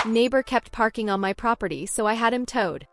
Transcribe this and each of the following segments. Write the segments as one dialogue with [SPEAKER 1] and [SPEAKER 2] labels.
[SPEAKER 1] Neighbor kept parking on my property, so I had him towed.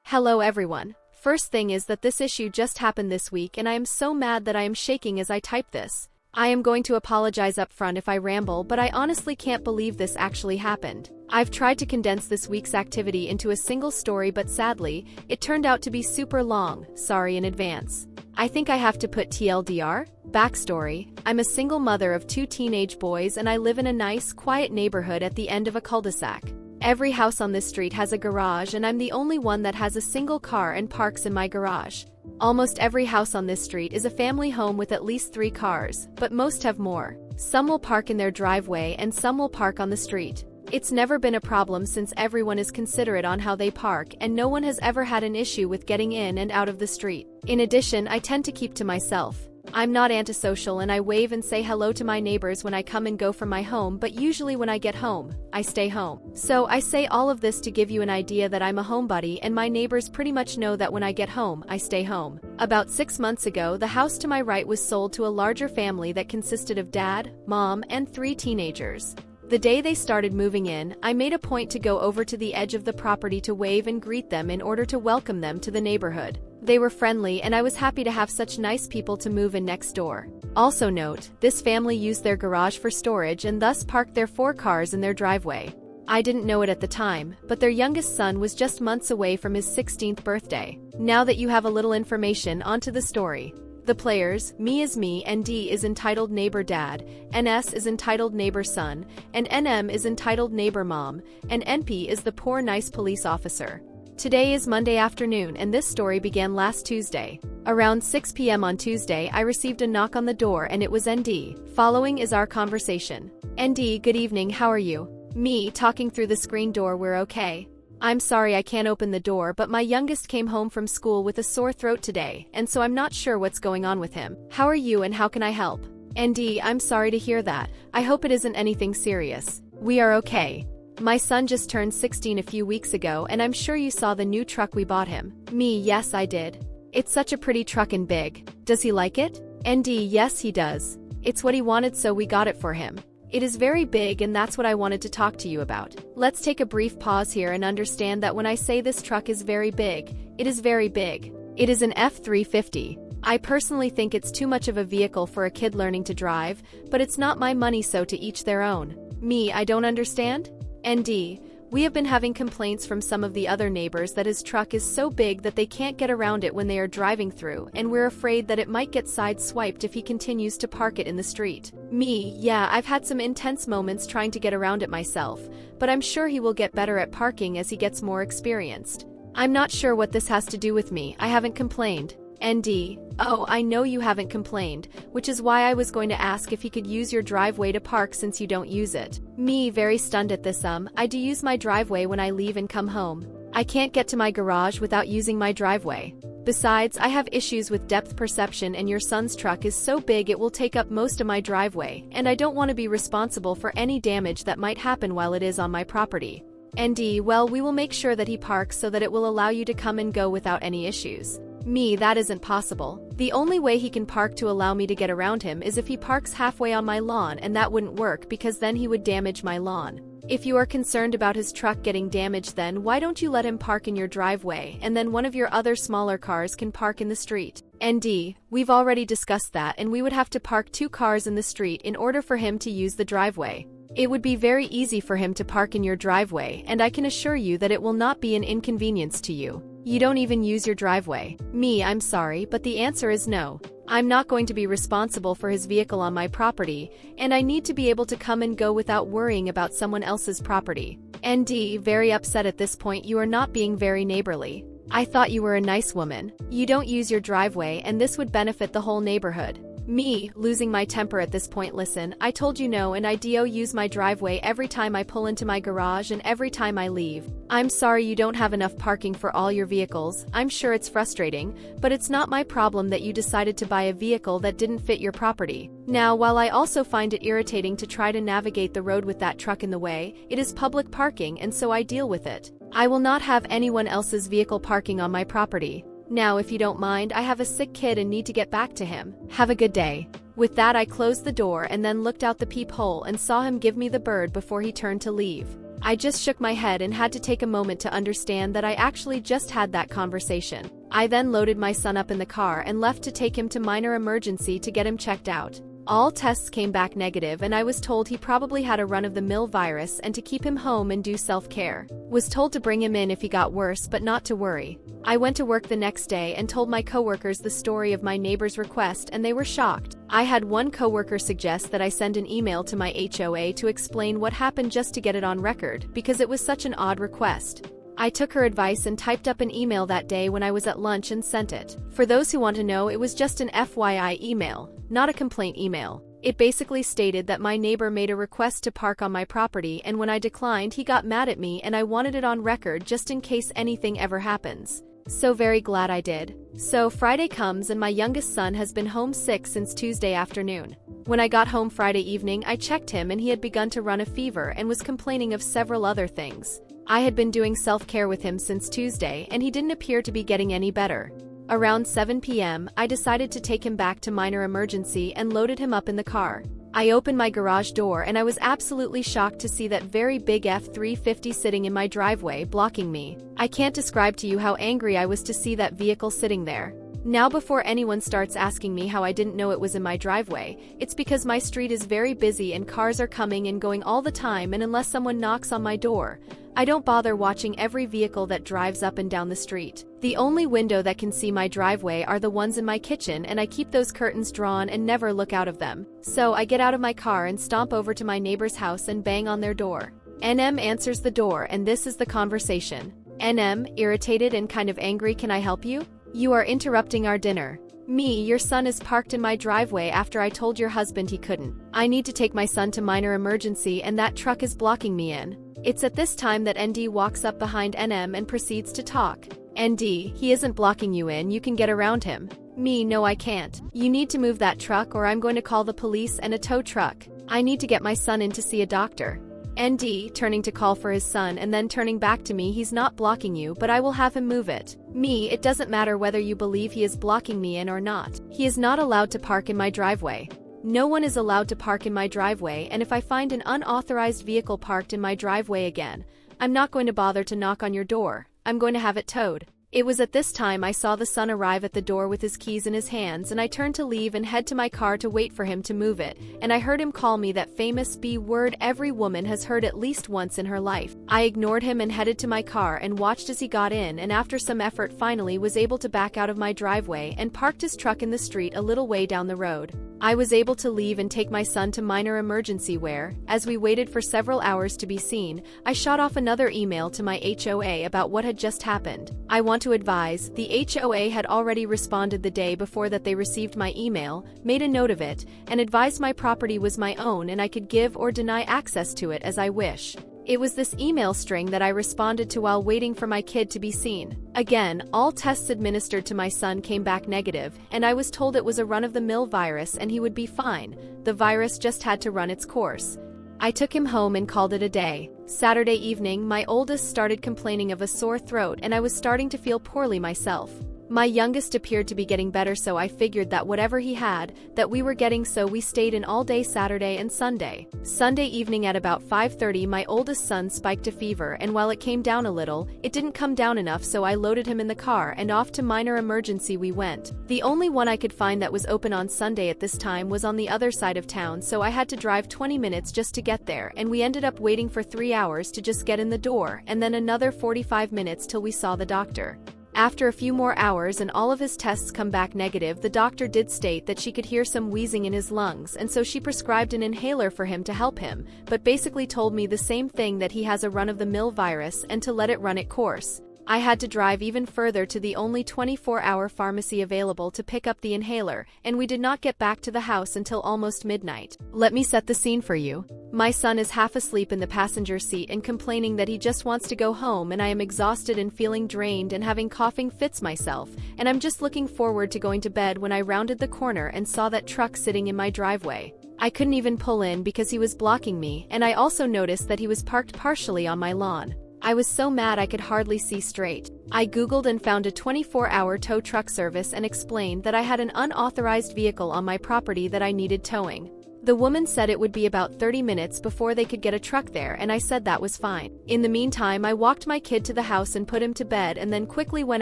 [SPEAKER 1] Hello everyone. First thing is that this issue just happened this week and I am so mad that I am shaking as I type this. I am going to apologize up front if I ramble, but I honestly can't believe this actually happened. I've tried to condense this week's activity into a single story, but sadly, it turned out to be super long. Sorry in advance. I think I have to put TLDR. Backstory: I'm a single mother of 2 teenage boys and I live in a nice, quiet neighborhood at the end of a cul-de-sac. Every house on this street has a garage and I'm the only one that has a single car and parks in my garage. Almost every house on this street is a family home with at least 3 cars, but most have more. Some will park in their driveway and some will park on the street. It's never been a problem since everyone is considerate on how they park and no one has ever had an issue with getting in and out of the street. In addition, I tend to keep to myself. I'm not antisocial and I wave and say hello to my neighbors when I come and go from my home, but usually when I get home, I stay home. So I say all of this to give you an idea that I'm a homebody and my neighbors pretty much know that when I get home, I stay home. About 6 months ago, the house to my right was sold to a larger family that consisted of dad, mom, and 3 teenagers. The day they started moving in, I made a point to go over to the edge of the property to wave and greet them in order to welcome them to the neighborhood. They were friendly and I was happy to have such nice people to move in next door. Also note, this family used their garage for storage and thus parked their 4 cars in their driveway. I didn't know it at the time, but their youngest son was just months away from his 16th birthday. Now that you have a little information, onto the story. The players, me is me, ND is entitled neighbor dad, NS is entitled neighbor son, and NM is entitled neighbor mom, and NP is the poor nice police officer. Today is Monday afternoon and this story began last Tuesday. Around 6 p.m. on Tuesday, I received a knock on the door and it was ND. Following is our conversation. ND, good evening, how are you? Me, talking through the screen door, we're okay. I'm sorry I can't open the door, but my youngest came home from school with a sore throat today, and so I'm not sure what's going on with him. How are you and how can I help? ND, I'm sorry to hear that. I hope it isn't anything serious. We are okay. My son just turned 16 a few weeks ago and I'm sure you saw the new truck we bought him. Me, yes I did. It's such a pretty truck and big. Does he like it? ND, yes he does. It's what he wanted, so we got it for him. It is very big and that's what I wanted to talk to you about. Let's take a brief pause here and understand that when I say this truck is very big, it is very big. It is an F-350. I personally think it's too much of a vehicle for a kid learning to drive, but it's not my money, so to each their own. Me, I don't understand? ND, we have been having complaints from some of the other neighbors that his truck is so big that they can't get around it when they are driving through, and we're afraid that it might get sideswiped if he continues to park it in the street. Me, yeah, I've had some intense moments trying to get around it myself, but I'm sure he will get better at parking as he gets more experienced. I'm not sure what this has to do with me, I haven't complained. ND, oh, I know you haven't complained, which is why I was going to ask if he could use your driveway to park since you don't use it. Me, very stunned at this. I do use my driveway when I leave and come home. I can't get to my garage without using my driveway. Besides, I have issues with depth perception and your son's truck is so big it will take up most of my driveway, and I don't want to be responsible for any damage that might happen while it is on my property. ND, well, we will make sure that he parks so that it will allow you to come and go without any issues. Me, that isn't possible. The only way he can park to allow me to get around him is if he parks halfway on my lawn, and that wouldn't work because then he would damage my lawn. If you are concerned about his truck getting damaged, then why don't you let him park in your driveway and then one of your other smaller cars can park in the street? ND, we've already discussed that and we would have to park 2 cars in the street in order for him to use the driveway. It would be very easy for him to park in your driveway, and I can assure you that it will not be an inconvenience to you. You don't even use your driveway. Me, I'm sorry, but the answer is no. I'm not going to be responsible for his vehicle on my property, and I need to be able to come and go without worrying about someone else's property. ND, very upset at this point. You are not being very neighborly. I thought you were a nice woman. You don't use your driveway and this would benefit the whole neighborhood. Me, losing my temper at this point. Listen, I told you no, and I do use my driveway every time I pull into my garage and every time I leave. I'm sorry you don't have enough parking for all your vehicles. I'm sure it's frustrating, but it's not my problem that you decided to buy a vehicle that didn't fit your property. Now, while I also find it irritating to try to navigate the road with that truck in the way, it is public parking and so I deal with it. I will not have anyone else's vehicle parking on my property. Now, if you don't mind, I have a sick kid and need to get back to him. Have a good day. With that, I closed the door and then looked out the peephole and saw him give me the bird before he turned to leave. I just shook my head and had to take a moment to understand that I actually just had that conversation. I then loaded my son up in the car and left to take him to minor emergency to get him checked out. All tests came back negative and I was told he probably had a run-of-the-mill virus and to keep him home and do self-care. Was told to bring him in if he got worse but not to worry. I went to work the next day and told my coworkers the story of my neighbor's request and they were shocked. I had one coworker suggest that I send an email to my HOA to explain what happened just to get it on record because it was such an odd request. I took her advice and typed up an email that day when I was at lunch and sent it. For those who want to know, it was just an FYI email, not a complaint email. It basically stated that my neighbor made a request to park on my property and when I declined he got mad at me and I wanted it on record just in case anything ever happens. So very glad I did. So Friday comes and my youngest son has been home sick since Tuesday afternoon. When I got home Friday evening I checked him and he had begun to run a fever and was complaining of several other things. I had been doing self-care with him since Tuesday and he didn't appear to be getting any better. Around 7 p.m., I decided to take him back to minor emergency and loaded him up in the car. I opened my garage door and I was absolutely shocked to see that very big F-350 sitting in my driveway blocking me. I can't describe to you how angry I was to see that vehicle sitting there. Now before anyone starts asking me how I didn't know it was in my driveway, it's because my street is very busy and cars are coming and going all the time and unless someone knocks on my door, I don't bother watching every vehicle that drives up and down the street. The only window that can see my driveway are the ones in my kitchen and I keep those curtains drawn and never look out of them. So I get out of my car and stomp over to my neighbor's house and bang on their door. NM answers the door and this is the conversation. NM, irritated and kind of angry, can I help you? You are interrupting our dinner. Me, your son is parked in my driveway after I told your husband he couldn't. I need to take my son to minor emergency and that truck is blocking me in. It's at this time that ND walks up behind NM and proceeds to talk. ND, he isn't blocking you in, you can get around him. Me, no I can't. You need to move that truck or I'm going to call the police and a tow truck. I need to get my son in to see a doctor. ND, turning to call for his son and then turning back to me, he's not blocking you but I will have him move it. Me, it doesn't matter whether you believe he is blocking me in or not. He is not allowed to park in my driveway. No one is allowed to park in my driveway and if I find an unauthorized vehicle parked in my driveway again, I'm not going to bother to knock on your door, I'm going to have it towed. It was at this time I saw the son arrive at the door with his keys in his hands and I turned to leave and head to my car to wait for him to move it, and I heard him call me that famous B word every woman has heard at least once in her life. I ignored him and headed to my car and watched as he got in and after some effort finally was able to back out of my driveway and parked his truck in the street a little way down the road. I was able to leave and take my son to minor emergency where, as we waited for several hours to be seen, I shot off another email to my HOA about what had just happened. I want to advise, the HOA had already responded the day before that they received my email, made a note of it, and advised my property was my own and I could give or deny access to it as I wish. It was this email string that I responded to while waiting for my kid to be seen. Again, all tests administered to my son came back negative, and I was told it was a run-of-the-mill virus and he would be fine. The virus just had to run its course. I took him home and called it a day. Saturday evening, my oldest started complaining of a sore throat and I was starting to feel poorly myself. My youngest appeared to be getting better, so I figured that whatever he had, that we were getting, so we stayed in all day Saturday and Sunday. Sunday evening at about 5:30 my oldest son spiked a fever and while it came down a little, it didn't come down enough, so I loaded him in the car and off to minor emergency we went. The only one I could find that was open on Sunday at this time was on the other side of town, so I had to drive 20 minutes just to get there and we ended up waiting for 3 hours to just get in the door and then another 45 minutes till we saw the doctor. After a few more hours and all of his tests come back negative, the doctor did state that she could hear some wheezing in his lungs and so she prescribed an inhaler for him to help him, but basically told me the same thing, that he has a run-of-the-mill virus and to let it run its course. I had to drive even further to the only 24-hour pharmacy available to pick up the inhaler, and we did not get back to the house until almost midnight. Let me set the scene for you. My son is half asleep in the passenger seat and complaining that he just wants to go home, and I am exhausted and feeling drained and having coughing fits myself, and I'm just looking forward to going to bed when I rounded the corner and saw that truck sitting in my driveway. I couldn't even pull in because he was blocking me, and I also noticed that he was parked partially on my lawn. I was so mad I could hardly see straight. I googled and found a 24-hour tow truck service and explained that I had an unauthorized vehicle on my property that I needed towing. The woman said it would be about 30 minutes before they could get a truck there, and I said that was fine. In the meantime, I walked my kid to the house and put him to bed, and then quickly went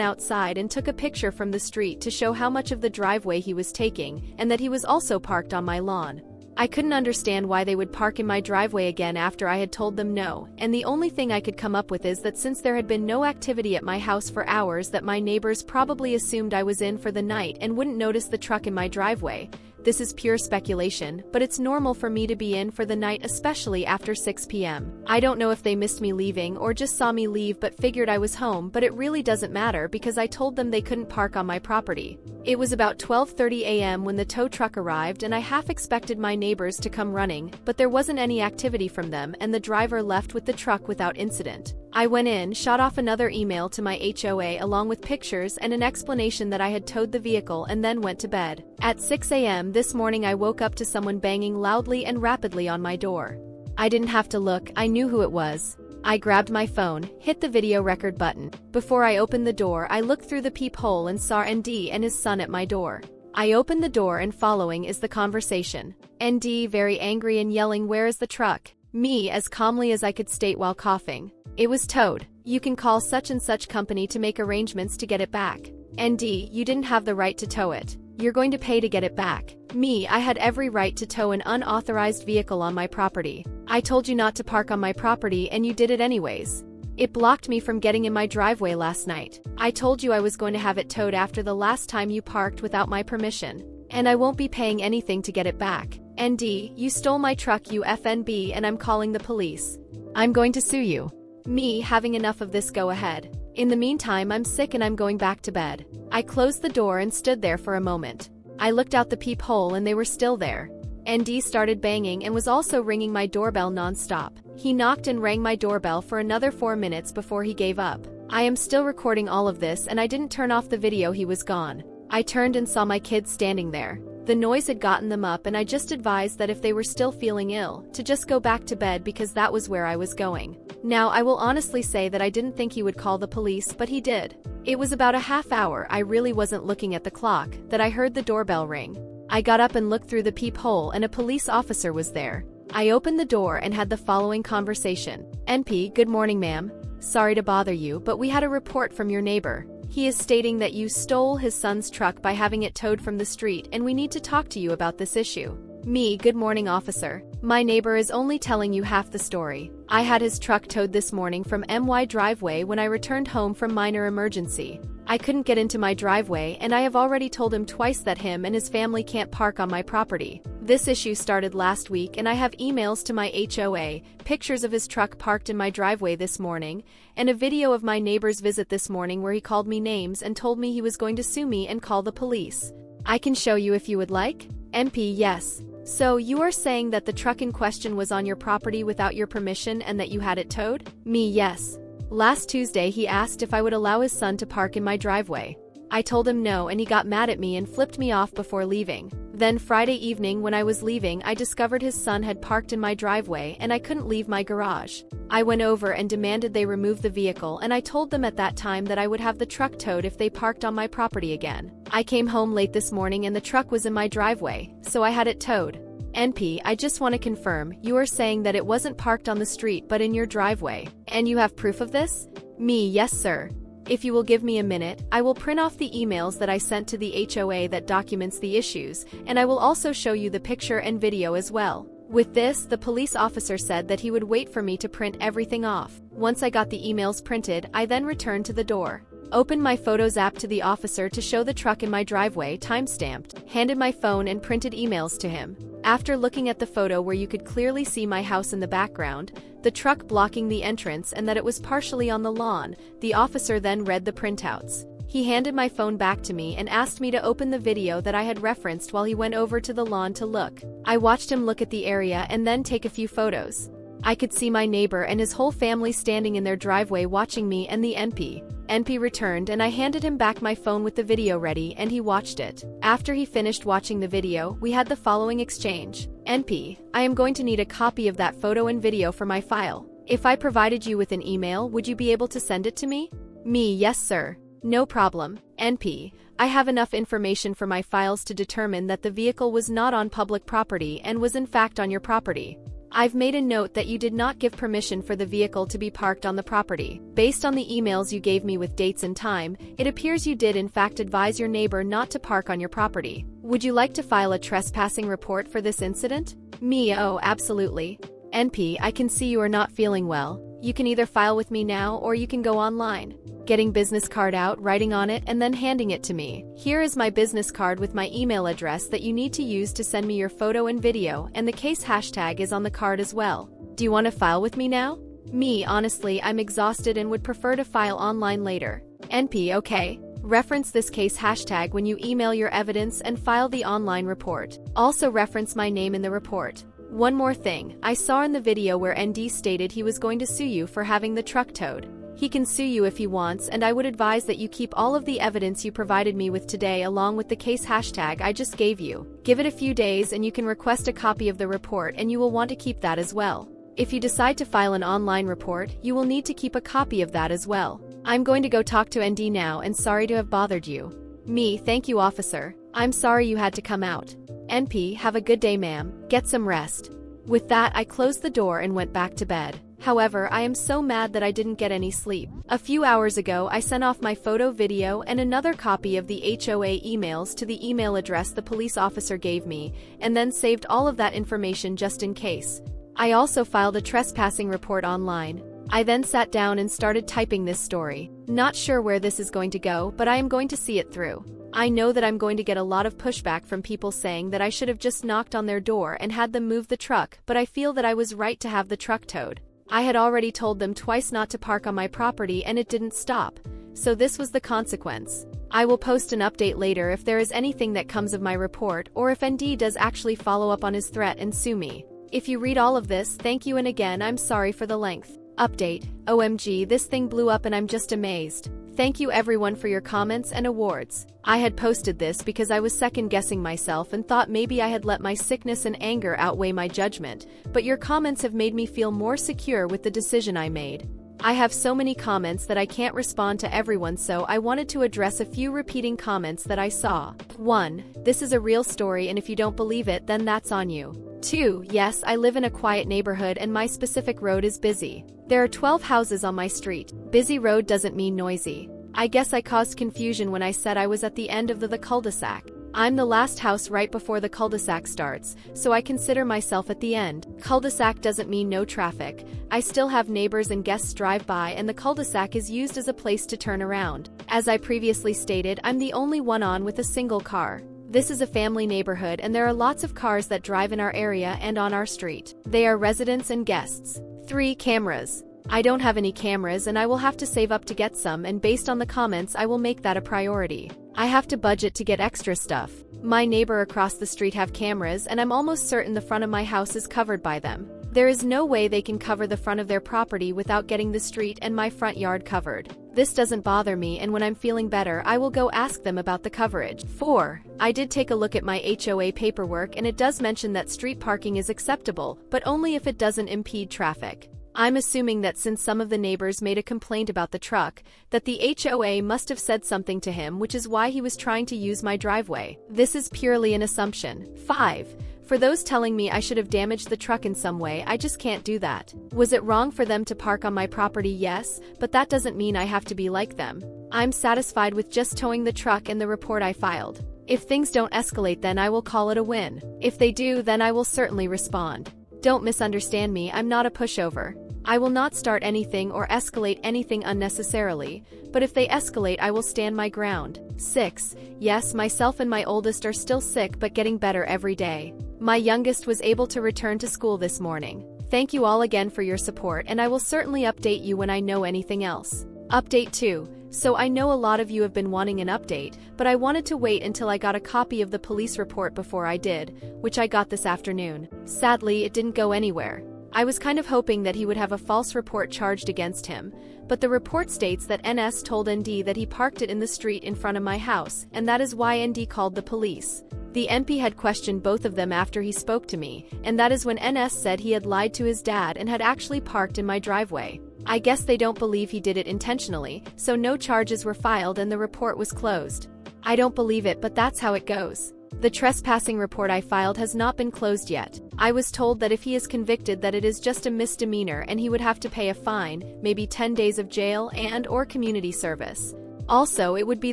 [SPEAKER 1] outside and took a picture from the street to show how much of the driveway he was taking, and that he was also parked on my lawn. I couldn't understand why they would park in my driveway again after I had told them no, and the only thing I could come up with is that since there had been no activity at my house for hours, that my neighbors probably assumed I was in for the night and wouldn't notice the truck in my driveway. This is pure speculation, but it's normal for me to be in for the night, especially after 6 p.m. I don't know if they missed me leaving or just saw me leave but figured I was home, but it really doesn't matter because I told them they couldn't park on my property. It was about 12:30 a.m. when the tow truck arrived, and I half expected my neighbors to come running, but there wasn't any activity from them and the driver left with the truck without incident. I went in, shot off another email to my HOA along with pictures and an explanation that I had towed the vehicle, and then went to bed. At 6 a.m. this morning I woke up to someone banging loudly and rapidly on my door. I didn't have to look, I knew who it was. I grabbed my phone, hit the video record button. Before I opened the door, I looked through the peephole and saw ND and his son at my door. I opened the door, and following is the conversation. ND very angry and yelling, "Where is the truck?" Me as calmly as I could state while coughing, "It was towed. You can call such and such company to make arrangements to get it back." ND, "You didn't have the right to tow it. You're going to pay to get it back." Me, "I had every right to tow an unauthorized vehicle on my property. I told you not to park on my property and you did it anyways. It blocked me from getting in my driveway last night. I told you I was going to have it towed after the last time you parked without my permission. And I won't be paying anything to get it back. ND, you stole my truck, you FNB, and I'm calling the police. I'm going to sue you." Me, having enough of this, "Go ahead. In the meantime, I'm sick and I'm going back to bed." I closed the door and stood there for a moment. I looked out the peephole and they were still there. ND started banging and was also ringing my doorbell non-stop. He knocked and rang my doorbell for another 4 minutes before he gave up. I am still recording all of this and I didn't turn off the video. He was gone. I turned and saw my kids standing there. The noise had gotten them up, and I just advised that if they were still feeling ill, to just go back to bed because that was where I was going. Now, I will honestly say that I didn't think he would call the police, but he did. It was about a half hour, I really wasn't looking at the clock, that I heard the doorbell ring. I got up and looked through the peephole, and a police officer was there. I opened the door and had the following conversation. "NP, good morning, ma'am. Sorry to bother you, but we had a report from your neighbor. He is stating that you stole his son's truck by having it towed from the street, and we need to talk to you about this issue." Me, "Good morning, officer. My neighbor is only telling you half the story. I had his truck towed this morning from MY driveway when I returned home from minor emergency. I couldn't get into my driveway, and I have already told him twice that him and his family can't park on my property. This issue started last week, and I have emails to my HOA, pictures of his truck parked in my driveway this morning, and a video of my neighbor's visit this morning where he called me names and told me he was going to sue me and call the police. I can show you if you would like." NP, "Yes. So you are saying that the truck in question was on your property without your permission and that you had it towed?" Me, "Yes. Last Tuesday he asked if I would allow his son to park in my driveway. I told him no, and he got mad at me and flipped me off before leaving. Then Friday evening when I was leaving, I discovered his son had parked in my driveway and I couldn't leave my garage. I went over and demanded they remove the vehicle, and I told them at that time that I would have the truck towed if they parked on my property again. I came home late this morning and the truck was in my driveway, so I had it towed." NP, "I just want to confirm, you are saying that it wasn't parked on the street but in your driveway, and you have proof of this?" Me, "Yes, sir. If you will give me a minute, I will print off the emails that I sent to the HOA that documents the issues, and I will also show you the picture and video as well." With this, the police officer said that he would wait for me to print everything off. Once I got the emails printed, I then returned to the door. Opened my Photos app to the officer to show the truck in my driveway, time-stamped, handed my phone and printed emails to him. After looking at the photo where you could clearly see my house in the background, the truck blocking the entrance, and that it was partially on the lawn, the officer then read the printouts. He handed my phone back to me and asked me to open the video that I had referenced while he went over to the lawn to look. I watched him look at the area and then take a few photos. I could see my neighbor and his whole family standing in their driveway watching me and the NP. NP returned and I handed him back my phone with the video ready, and he watched it. After he finished watching the video, we had the following exchange. NP, "I am going to need a copy of that photo and video for my file. If I provided you with an email, would you be able to send it to me?" Me, "Yes, sir. No problem, NP. I have enough information for my files to determine that the vehicle was not on public property and was in fact on your property. I've made a note that you did not give permission for the vehicle to be parked on the property. Based on the emails you gave me with dates and time, it appears you did in fact advise your neighbor not to park on your property. Would you like to file a trespassing report for this incident? Me, oh, absolutely. NP, I can see you are not feeling well. You can either file with me now or you can go online. Getting business card out, writing on it, and then handing it to me. Here is my business card with my email address that you need to use to send me your photo and video, and the case hashtag is on the card as well. Do you want to file with me now? Me, honestly, I'm exhausted and would prefer to file online later. NP, okay. Reference this case hashtag when you email your evidence and file the online report. Also reference my name in the report. One more thing, I saw in the video where ND stated he was going to sue you for having the truck towed. He can sue you if he wants, and I would advise that you keep all of the evidence you provided me with today along with the case hashtag I just gave you. Give it a few days and you can request a copy of the report, and you will want to keep that as well. If you decide to file an online report, you will need to keep a copy of that as well. I'm going to go talk to ND now, and sorry to have bothered you. Me, thank you, officer. I'm sorry you had to come out. NP, have a good day, ma'am. Get some rest. With that, I closed the door and went back to bed. However, I am so mad that I didn't get any sleep. A few hours ago, I sent off my photo, video, and another copy of the HOA emails to the email address the police officer gave me, and then saved all of that information just in case. I also filed a trespassing report online. I then sat down and started typing this story. Not sure where this is going to go, but I am going to see it through. I know that I'm going to get a lot of pushback from people saying that I should have just knocked on their door and had them move the truck, but I feel that I was right to have the truck towed. I had already told them twice not to park on my property and it didn't stop. So this was the consequence. I will post an update later if there is anything that comes of my report, or if ND does actually follow up on his threat and sue me. If you read all of this, thank you, and again I'm sorry for the length. Update. OMG, this thing blew up and I'm just amazed. Thank you everyone for your comments and awards. I had posted this because I was second-guessing myself and thought maybe I had let my sickness and anger outweigh my judgment, but your comments have made me feel more secure with the decision I made. I have so many comments that I can't respond to everyone, so I wanted to address a few repeating comments that I saw. 1. This is a real story, and if you don't believe it, then that's on you. 2. Yes, I live in a quiet neighborhood and my specific road is busy. There are 12 houses on my street. Busy road doesn't mean noisy. I guess I caused confusion when I said I was at the end of the cul-de-sac. I'm the last house right before the cul-de-sac starts, so I consider myself at the end. Cul-de-sac doesn't mean no traffic. I still have neighbors and guests drive by, and the cul-de-sac is used as a place to turn around. As I previously stated, I'm the only one on with a single car. This is a family neighborhood and there are lots of cars that drive in our area and on our street. They are residents and guests. 3. Cameras. I don't have any cameras and I will have to save up to get some, and based on the comments I will make that a priority. I have to budget to get extra stuff. My neighbor across the street have cameras and I'm almost certain the front of my house is covered by them. There is no way they can cover the front of their property without getting the street and my front yard covered. This doesn't bother me, and when I'm feeling better I will go ask them about the coverage. 4. I did take a look at my HOA paperwork and it does mention that street parking is acceptable, but only if it doesn't impede traffic. I'm assuming that since some of the neighbors made a complaint about the truck, that the HOA must have said something to him, which is why he was trying to use my driveway. This is purely an assumption. 5. For those telling me I should have damaged the truck in some way, I just can't do that. Was it wrong for them to park on my property? Yes, but that doesn't mean I have to be like them. I'm satisfied with just towing the truck and the report I filed. If things don't escalate, then I will call it a win. If they do, then I will certainly respond. Don't misunderstand me, I'm not a pushover. I will not start anything or escalate anything unnecessarily, but if they escalate I will stand my ground. 6. Yes, myself and my oldest are still sick but getting better every day. My youngest was able to return to school this morning. Thank you all again for your support, and I will certainly update you when I know anything else. Update 2. So I know a lot of you have been wanting an update, but I wanted to wait until I got a copy of the police report before I did, which I got this afternoon. Sadly, it didn't go anywhere. I was kind of hoping that he would have a false report charged against him, but the report states that NS told ND that he parked it in the street in front of my house, and that is why ND called the police. The MP had questioned both of them after he spoke to me, and that is when NS said he had lied to his dad and had actually parked in my driveway. I guess they don't believe he did it intentionally, so no charges were filed and the report was closed. I don't believe it, but that's how it goes. The trespassing report I filed has not been closed yet. I was told that if he is convicted that it is just a misdemeanor and he would have to pay a fine, maybe 10 days of jail and/or community service. Also, it would be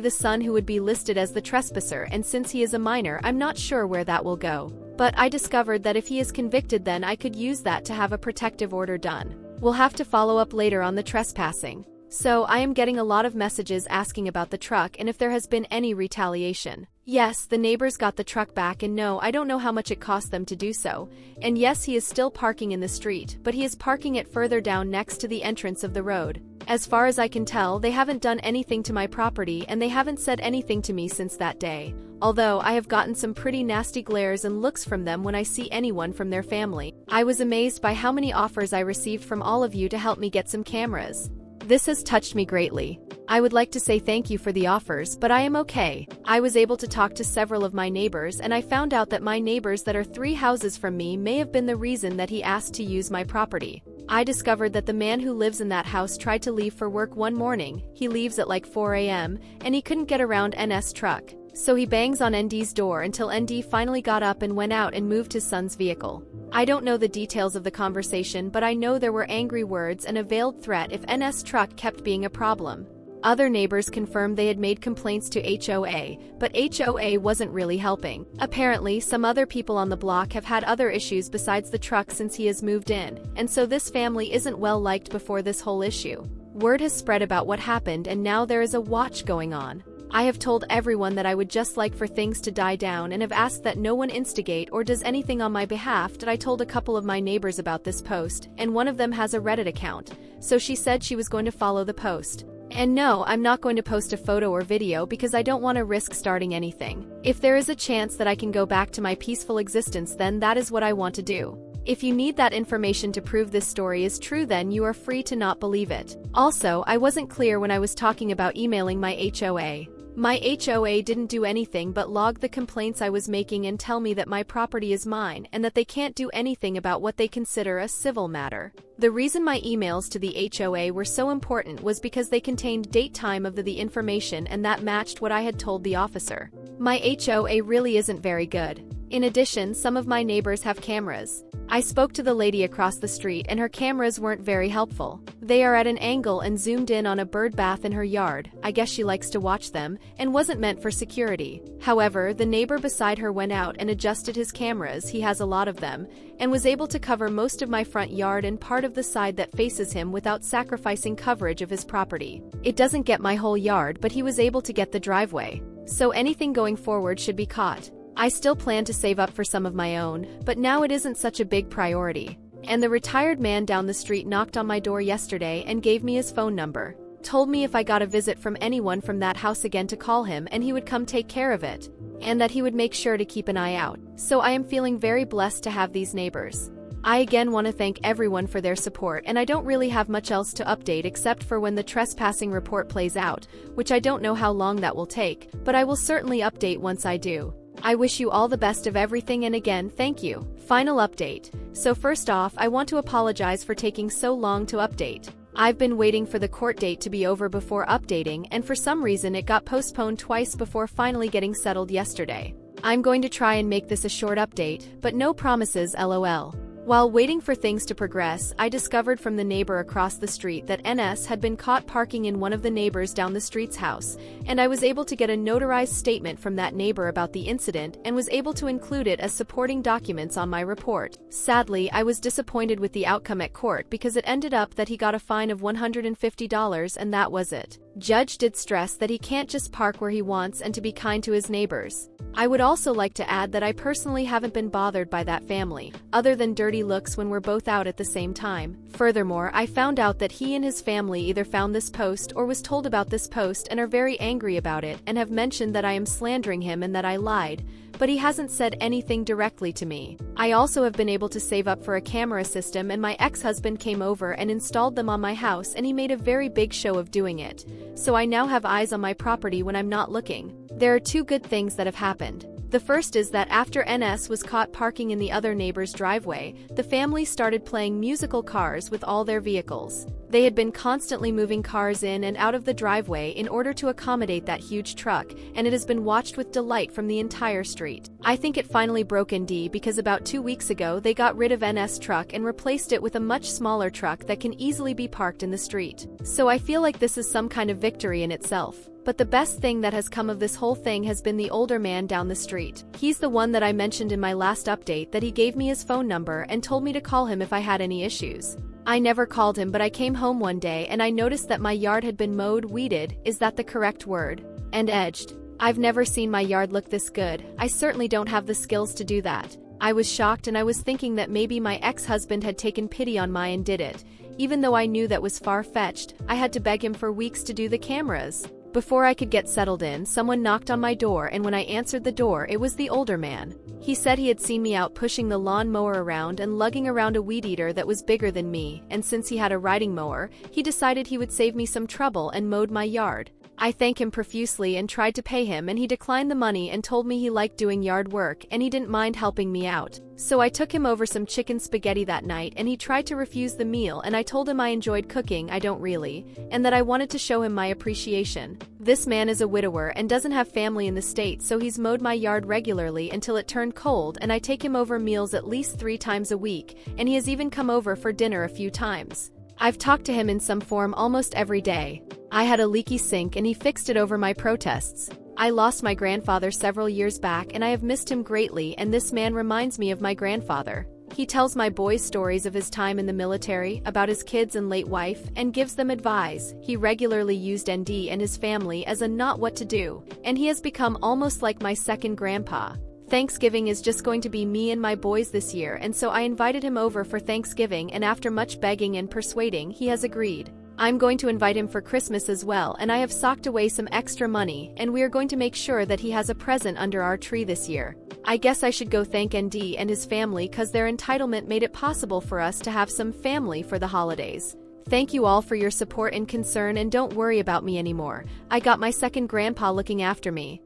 [SPEAKER 1] the son who would be listed as the trespasser, and since he is a minor, I'm not sure where that will go. But I discovered that if he is convicted, then I could use that to have a protective order done. We'll have to follow up later on the trespassing. So I am getting a lot of messages asking about the truck and if there has been any retaliation. Yes, the neighbors got the truck back, and no, I don't know how much it cost them to do so. And yes, he is still parking in the street, but he is parking it further down next to the entrance of the road. As far as I can tell, they haven't done anything to my property and they haven't said anything to me since that day. Although I have gotten some pretty nasty glares and looks from them when I see anyone from their family. I was amazed by how many offers I received from all of you to help me get some cameras. This has touched me greatly. I would like to say thank you for the offers, but I am okay. I was able to talk to several of my neighbors, and I found out that my neighbors that are 3 houses from me may have been the reason that he asked to use my property. I discovered that the man who lives in that house tried to leave for work one morning. He leaves at like 4 a.m., and he couldn't get around NS truck. So he bangs on ND's door until ND finally got up and went out and moved his son's vehicle. I don't know the details of the conversation, but I know there were angry words and a veiled threat if NS truck kept being a problem. Other neighbors confirmed they had made complaints to HOA, but HOA wasn't really helping. Apparently, some other people on the block have had other issues besides the truck since he has moved in, and so this family isn't well liked before this whole issue. Word has spread about what happened, and now there is a watch going on. I have told everyone that I would just like for things to die down and have asked that no one instigate or does anything on my behalf. I told a couple of my neighbors about this post, and one of them has a Reddit account, so she said she was going to follow the post. And no, I'm not going to post a photo or video because I don't want to risk starting anything. If there is a chance that I can go back to my peaceful existence, then that is what I want to do. If you need that information to prove this story is true, then you are free to not believe it. Also, I wasn't clear when I was talking about emailing my HOA. My HOA didn't do anything but log the complaints I was making and tell me that my property is mine and that they can't do anything about what they consider a civil matter. The reason my emails to the HOA were so important was because they contained date time of the information, and that matched what I had told the officer. My HOA really isn't very good. In addition, some of my neighbors have cameras. I spoke to the lady across the street and her cameras weren't very helpful. They are at an angle and zoomed in on a bird bath in her yard. I guess she likes to watch them, and wasn't meant for security. However, the neighbor beside her went out and adjusted his cameras, he has a lot of them, and was able to cover most of my front yard and part of the side that faces him without sacrificing coverage of his property. It doesn't get my whole yard, but he was able to get the driveway. So anything going forward should be caught. I still plan to save up for some of my own, but now it isn't such a big priority. And the retired man down the street knocked on my door yesterday and gave me his phone number. Told me if I got a visit from anyone from that house again to call him and he would come take care of it. And that he would make sure to keep an eye out. So I am feeling very blessed to have these neighbors. I again want to thank everyone for their support, and I don't really have much else to update except for when the trespassing report plays out, which I don't know how long that will take, but I will certainly update once I do. I wish you all the best of everything, and again, thank you. Final update. So first off, I want to apologize for taking so long to update. I've been waiting for the court date to be over before updating, and for some reason it got postponed twice before finally getting settled yesterday. I'm going to try and make this a short update, but no promises, lol. While waiting for things to progress, I discovered from the neighbor across the street that NS had been caught parking in one of the neighbors down the street's house, and I was able to get a notarized statement from that neighbor about the incident and was able to include it as supporting documents on my report. Sadly, I was disappointed with the outcome at court because it ended up that he got a fine of $150 and that was it. Judge did stress that he can't just park where he wants and to be kind to his neighbors. I would also like to add that I personally haven't been bothered by that family, other than dirty looks when we're both out at the same time. Furthermore, I found out that he and his family either found this post or was told about this post and are very angry about it and have mentioned that I am slandering him and that I lied, but he hasn't said anything directly to me. I also have been able to save up for a camera system, and my ex-husband came over and installed them on my house, and he made a very big show of doing it. So I now have eyes on my property when I'm not looking. There are two good things that have happened. The first is that after NS was caught parking in the other neighbor's driveway, the family started playing musical cars with all their vehicles. They had been constantly moving cars in and out of the driveway in order to accommodate that huge truck, and it has been watched with delight from the entire street. I think it finally broke ND because about 2 weeks ago they got rid of NS truck and replaced it with a much smaller truck that can easily be parked in the street. So I feel like this is some kind of victory in itself. But the best thing that has come of this whole thing has been the older man down the street. He's the one that I mentioned in my last update that he gave me his phone number and told me to call him if I had any issues. I never called him, but I came home one day and I noticed that my yard had been mowed, weeded, is that the correct word? And edged. I've never seen my yard look this good. I certainly don't have the skills to do that. I was shocked and I was thinking that maybe my ex-husband had taken pity on me and did it. Even though I knew that was far-fetched, I had to beg him for weeks to do the cameras. Before I could get settled in, someone knocked on my door, and when I answered the door, it was the older man. He said he had seen me out pushing the lawn mower around and lugging around a weed eater that was bigger than me, and since he had a riding mower, he decided he would save me some trouble and mowed my yard. I thanked him profusely and tried to pay him, and he declined the money and told me he liked doing yard work and he didn't mind helping me out. So I took him over some chicken spaghetti that night and he tried to refuse the meal, and I told him I enjoyed cooking, I don't really, and that I wanted to show him my appreciation. This man is a widower and doesn't have family in the States, so he's mowed my yard regularly until it turned cold, and I take him over meals at least 3 times a week, and he has even come over for dinner a few times. I've talked to him in some form almost every day. I had a leaky sink and he fixed it over my protests. I lost my grandfather several years back and I have missed him greatly, and this man reminds me of my grandfather. He tells my boys stories of his time in the military, about his kids and late wife, and gives them advice. He regularly used ND and his family as a not what to do, and he has become almost like my second grandpa. Thanksgiving is just going to be me and my boys this year, and so I invited him over for Thanksgiving, and after much begging and persuading, he has agreed. I'm going to invite him for Christmas as well, and I have socked away some extra money, and we are going to make sure that he has a present under our tree this year. I guess I should go thank ND and his family, cause their entitlement made it possible for us to have some family for the holidays. Thank you all for your support and concern, and don't worry about me anymore. I got my second grandpa looking after me.